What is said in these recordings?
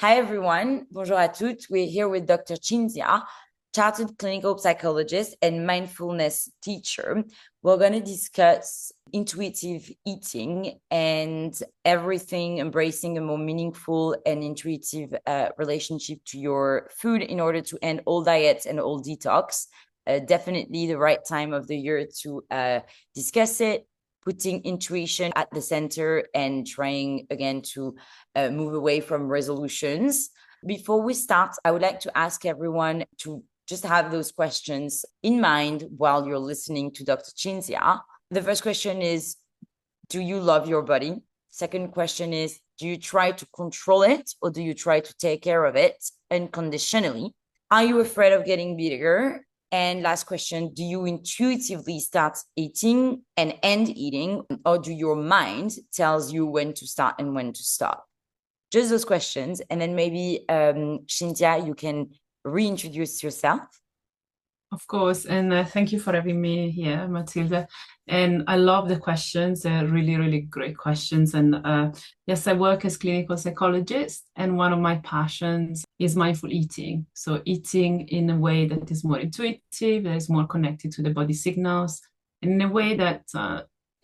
Hi, everyone. Bonjour à toutes. We're here with Dr. Cinzia, chartered clinical psychologist and mindfulness teacher. We're going to discuss intuitive eating and everything, embracing a more meaningful and intuitive relationship to your food in order to end all diets and all detox. Definitely the right time of the year to discuss it, putting intuition at the center and trying again to move away from resolutions. Before we start, I would like to ask everyone to just have those questions in mind while you're listening to Dr. Cinzia. The first question is, do you love your body? Second question is, do you try to control it or do you try to take care of it unconditionally? Are you afraid of getting bigger? And last question, do you intuitively start eating and end eating, or do your mind tells you when to start and when to stop? Just those questions. And then maybe, Cinzia, you can reintroduce yourself. Of course, and thank you for having me here, Matilda. And I love the questions; they're really, really great questions. And yes, I work as clinical psychologist, and one of my passions is mindful eating. So eating in a way that is more intuitive, that is more connected to the body signals, and in a way that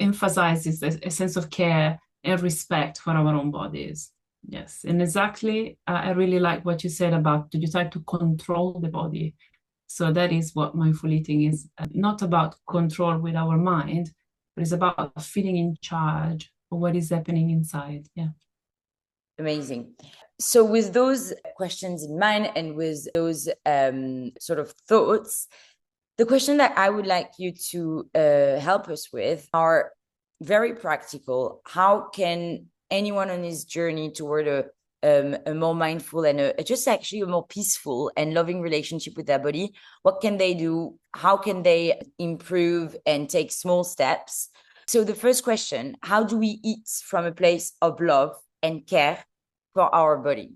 emphasizes a sense of care and respect for our own bodies. Yes, and exactly, I really like what you said about, do you try to control the body? So that is what mindful eating is, not about control with our mind, but it's about feeling in charge of what is happening inside. Yeah. Amazing. So with those questions in mind and with those sort of thoughts, the question that I would like you to help us with are very practical. How can anyone on his journey toward a more mindful and just actually a more peaceful and loving relationship with their body, what can they do? How can they improve and take small steps? So the first question, how do we eat from a place of love and care for our body?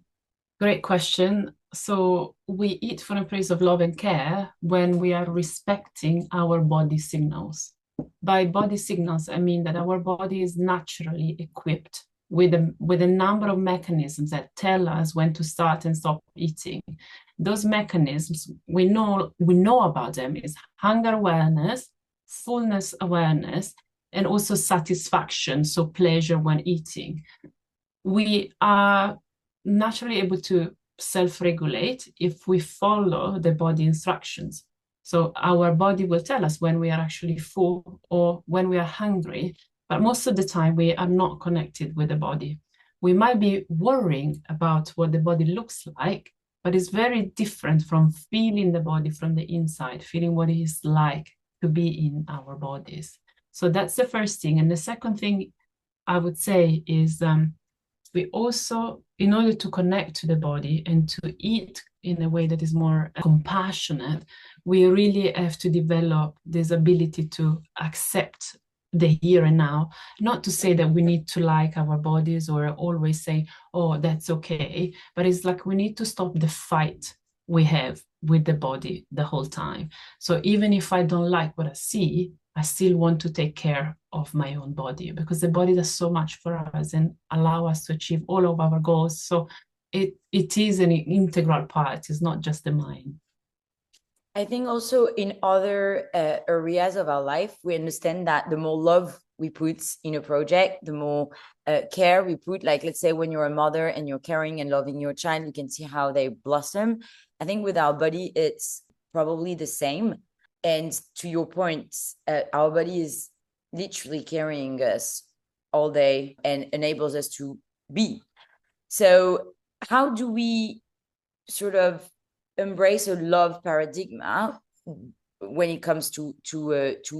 Great question. So we eat from a place of love and care when we are respecting our body signals. By body signals, I mean that our body is naturally equipped with a number of mechanisms that tell us when to start and stop eating. Those mechanisms, we know about them is hunger awareness, fullness awareness, and also satisfaction, so pleasure when eating. We are naturally able to self-regulate if we follow the body instructions. So our body will tell us when we are actually full or when we are hungry, but most of the time we are not connected with the body. We might be worrying about what the body looks like, but it's very different from feeling the body from the inside, feeling what it is like to be in our bodies. So that's the first thing. And the second thing I would say is we also, in order to connect to the body and to eat in a way that is more compassionate, we really have to develop this ability to accept the here and now. Not to say that we need to like our bodies or always say, oh, that's okay, but it's like we need to stop the fight we have with the body the whole time. So even if I don't like what I see, I still want to take care of my own body because the body does so much for us and allow us to achieve all of our goals. So it is an integral part. It's not just the mind. I think also in other areas of our life, we understand that the more love we put in a project, the more care we put. Like, let's say when you're a mother and you're caring and loving your child, you can see how they blossom. I think with our body, it's probably the same. And to your point, our body is literally carrying us all day and enables us to be. So, how do we sort of embrace a love paradigm when it comes to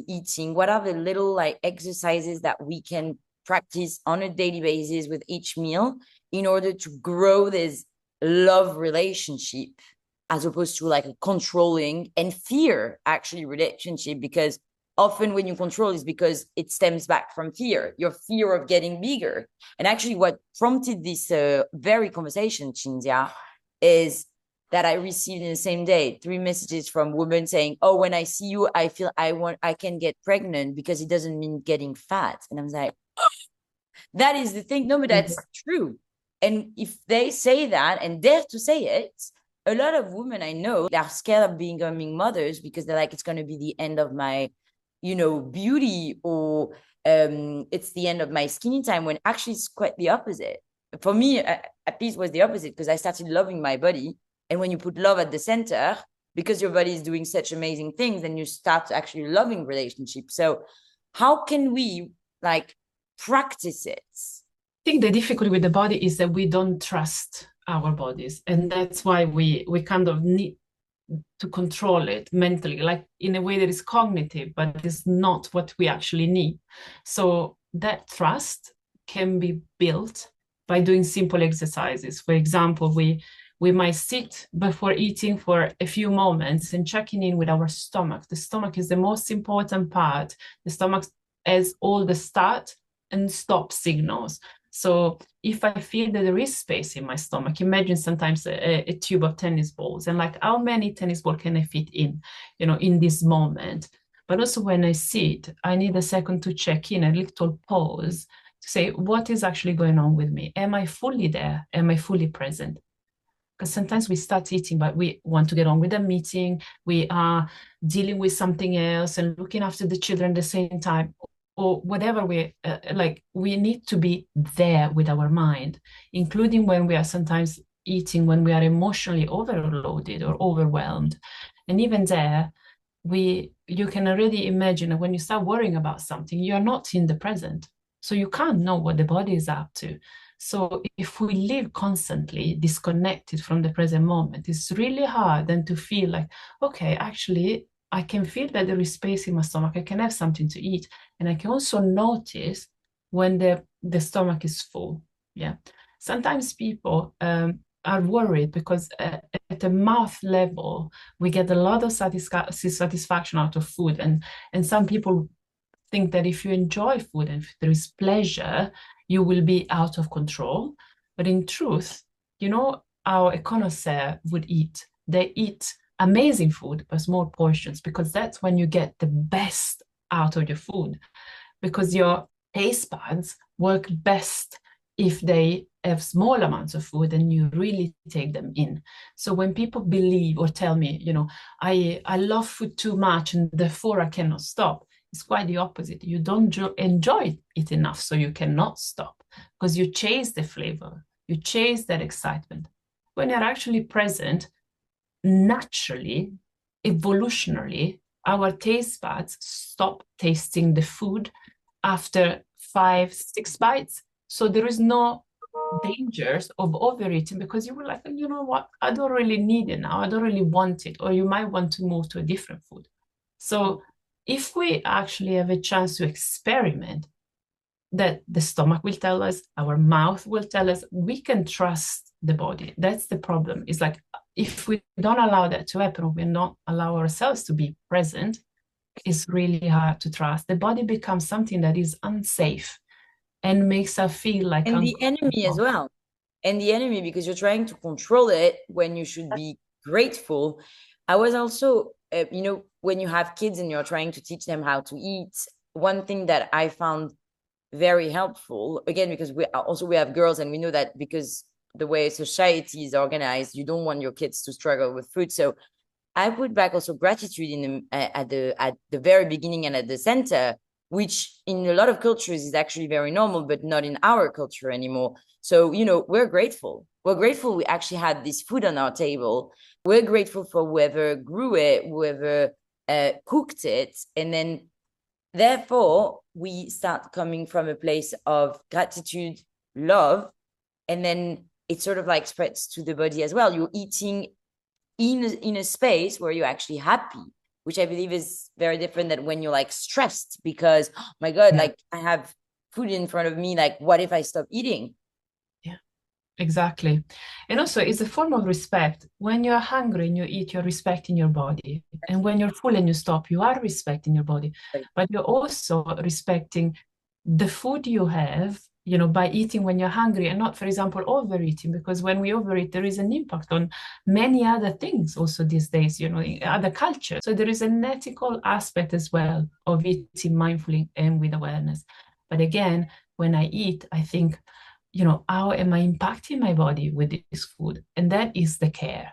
eating? What are the little like exercises that we can practice on a daily basis with each meal in order to grow this love relationship as opposed to like a controlling and fear actually relationship? Because often when you control is because it stems back from fear, your fear of getting bigger. And actually what prompted this very conversation, Cinzia, is that I received in the same day 3 messages from women saying, oh, when I see you, I feel I can get pregnant because it doesn't mean getting fat. And I was like, that is the thing. No, but that's true. And if they say that and dare to say it, a lot of women I know, they're scared of becoming mothers because they're like, it's going to be the end of my, beauty, or it's the end of my skinny time, when actually it's quite the opposite. For me, at least was the opposite, because I started loving my body. And when you put love at the center, because your body is doing such amazing things, then you start actually loving relationships. So how can we like practice it? I think the difficulty with the body is that we don't trust our bodies, and that's why we kind of need to control it mentally, like in a way that is cognitive, but it's not what we actually need. So that trust can be built by doing simple exercises. For example, we might sit before eating for a few moments and checking in with our stomach. The stomach is the most important part. The stomach has all the start and stop signals. So if I feel that there is space in my stomach, imagine sometimes a tube of tennis balls, and like how many tennis balls can I fit in, in this moment? But also when I sit, I need a second to check in, a little pause to say, what is actually going on with me? Am I fully there? Am I fully present? Because sometimes we start eating, but we want to get on with the meeting. We are dealing with something else and looking after the children at the same time, or whatever we need to be there with our mind, including when we are sometimes eating, when we are emotionally overloaded or overwhelmed. And even there, you can already imagine that when you start worrying about something, you're not in the present. So you can't know what the body is up to. So if we live constantly disconnected from the present moment, it's really hard then to feel like, okay, actually, I can feel that there is space in my stomach. I can have something to eat. And I can also notice when the stomach is full. Yeah. Sometimes people are worried because at the mouth level, we get a lot of satisfaction out of food. And some people think that if you enjoy food and if there is pleasure, you will be out of control. But in truth, our connoisseur would eat. They eat amazing food, but small portions, because that's when you get the best out of your food. Because your taste buds work best if they have small amounts of food and you really take them in. So when people believe or tell me, I love food too much and therefore I cannot stop, it's quite the opposite. You don't enjoy it enough, so you cannot stop because you chase the flavor, you chase that excitement. When you're actually present, naturally, evolutionarily, our taste buds stop tasting the food after 5, 6 bites. So there is no dangers of overeating because you were like, you know what, I don't really need it now. I don't really want it. Or you might want to move to a different food. So if we actually have a chance to experiment, that the stomach will tell us, our mouth will tell us, we can trust the body. That's the problem. It's like if we don't allow that to happen, or we don't allow ourselves to be present, it's really hard to trust. The body becomes something that is unsafe and makes us feel like And the enemy as uncomfortable. well. And the enemy, because you're trying to control it when you should be grateful. I was also, when you have kids and you're trying to teach them how to eat, one thing that I found very helpful, again, because we have girls, and we know that because the way society is organized, you don't want your kids to struggle with food. So I put back also gratitude in at the very beginning and at the center, which in a lot of cultures is actually very normal, but not in our culture anymore. So, we're grateful. We're grateful we actually had this food on our table. We're grateful for whoever grew it, whoever cooked it. And then, therefore, we start coming from a place of gratitude, love, and then it sort of like spreads to the body as well. You're eating in a space where you're actually happy, which I believe is very different than when you're like stressed because, oh my God, Yeah. like I have food in front of me. Like, what if I stop eating? Yeah, exactly. And also, it's a form of respect. When you're hungry and you eat, you're respecting your body. And when you're full and you stop, you are respecting your body. But you're also respecting the food you have, by eating when you're hungry and not, for example, overeating. Because when we overeat, there is an impact on many other things also these days, in other cultures. So there is an ethical aspect as well of eating mindfully and with awareness. But again, when I eat, I think, how am I impacting my body with this food? And that is the care.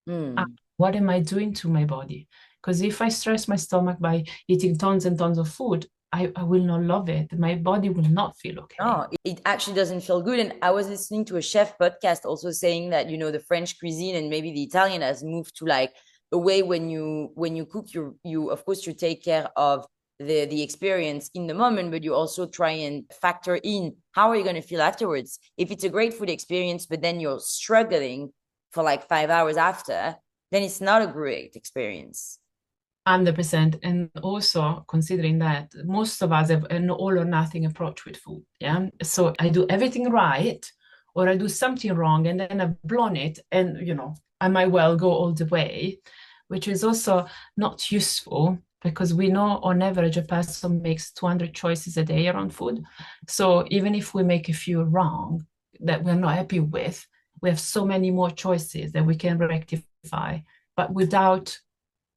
Mm. What am I doing to my body? Because if I stress my stomach by eating tons and tons of food, I will not love it. My body will not feel okay. No, it actually doesn't feel good. And I was listening to a chef podcast also saying that, the French cuisine and maybe the Italian has moved to like a way when you cook, you of course you take care of the experience in the moment, but you also try and factor in how are you going to feel afterwards. If it's a great food experience, but then you're struggling for like 5 hours after, then it's not a great experience. 100%. And also considering that most of us have an all or nothing approach with food. Yeah. So I do everything right or I do something wrong and then I've blown it and, I might well go all the way, which is also not useful because we know on average a person makes 200 choices a day around food. So even if we make a few wrong that we're not happy with, we have so many more choices that we can rectify, but without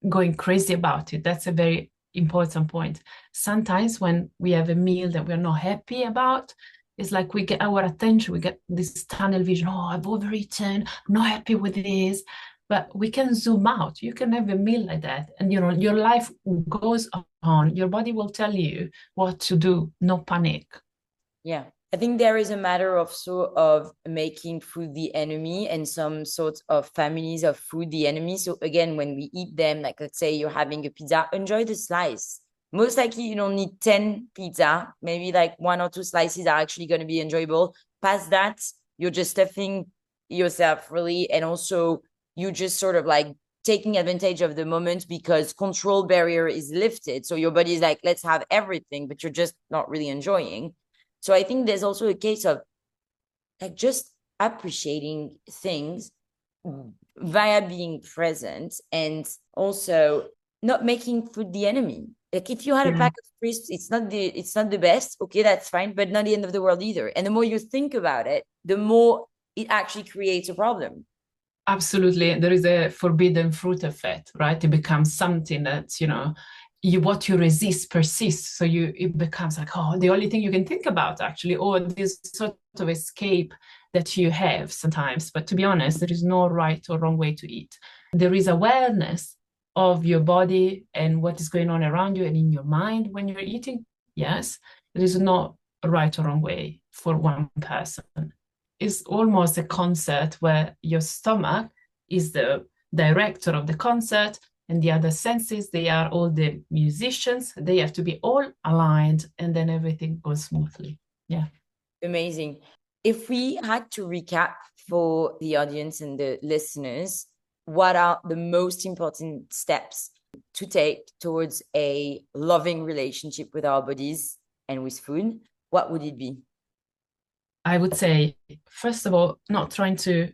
going crazy about it. That's a very important point. Sometimes when we have a meal that we're not happy about, it's like we get our attention, we get this tunnel vision. Oh, I've overeaten, I'm not happy with this. But we can zoom out. You can have a meal like that, and your life goes on. Your body will tell you what to do. No panic. Yeah. I think there is a matter of making food the enemy and some sorts of families of food the enemy. So again, when we eat them, like let's say you're having a pizza, enjoy the slice. Most likely you don't need 10 pizza. Maybe like one or two slices are actually going to be enjoyable. Past that, you're just stuffing yourself really. And also you just sort of like taking advantage of the moment because control barrier is lifted. So your body is like, let's have everything, but you're just not really enjoying. So I think there's also a case of like just appreciating things via being present and also not making food the enemy. Like if you had a Yeah. pack of crisps, it's not the best. Okay, that's fine, but not the end of the world either. And the more you think about it, the more it actually creates a problem. Absolutely. There is a forbidden fruit effect, right? It becomes something that, what you resist persists. So it becomes like, oh, the only thing you can think about actually, or this sort of escape that you have sometimes. But to be honest, there is no right or wrong way to eat. There is awareness of your body and what is going on around you and in your mind when you're eating. Yes, there is no right or wrong way for one person. Is almost a concert where your stomach is the director of the concert and the other senses, they are all the musicians. They have to be all aligned and then everything goes smoothly. Yeah. Amazing. If we had to recap for the audience and the listeners, what are the most important steps to take towards a loving relationship with our bodies and with food? What would it be? I would say, first of all, not trying to,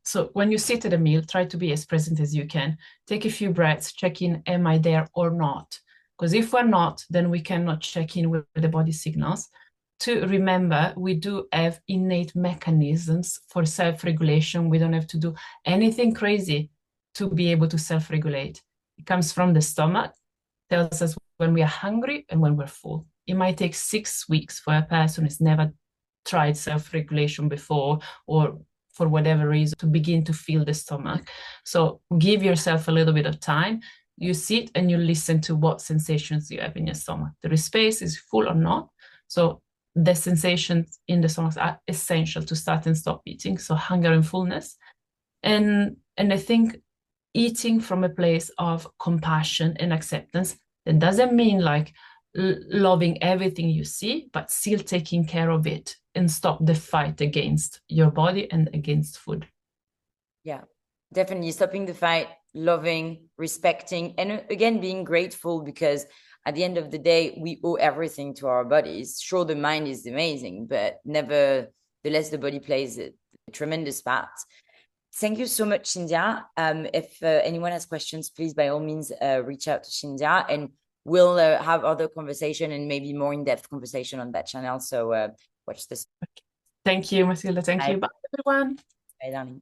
so when you sit at a meal, try to be as present as you can. Take a few breaths, check in, am I there or not? Because if we're not, then we cannot check in with the body signals. To remember, we do have innate mechanisms for self-regulation. We don't have to do anything crazy to be able to self-regulate. It comes from the stomach, tells us when we are hungry and when we're full. It might take 6 weeks for a person who's never tried self-regulation before or for whatever reason to begin to feel the stomach. So give yourself a little bit of time. You sit and you listen to what sensations you have in your stomach. The space is full or not. So the sensations in the stomach are essential to start and stop eating. So hunger and fullness. And I think eating from a place of compassion and acceptance, that doesn't mean like loving everything you see, but still taking care of it and stop the fight against your body and against food. Yeah, definitely stopping the fight, loving, respecting, and again, being grateful because at the end of the day, we owe everything to our bodies. Sure, the mind is amazing, but nevertheless, the body plays a tremendous part. Thank you so much, Cinzia. If anyone has questions, please by all means reach out to Cinzia, and we'll have other conversation and maybe more in-depth conversation on that channel. So watch this. Thank you, Matilda. Thank Bye. you. Bye, everyone. Bye, darling.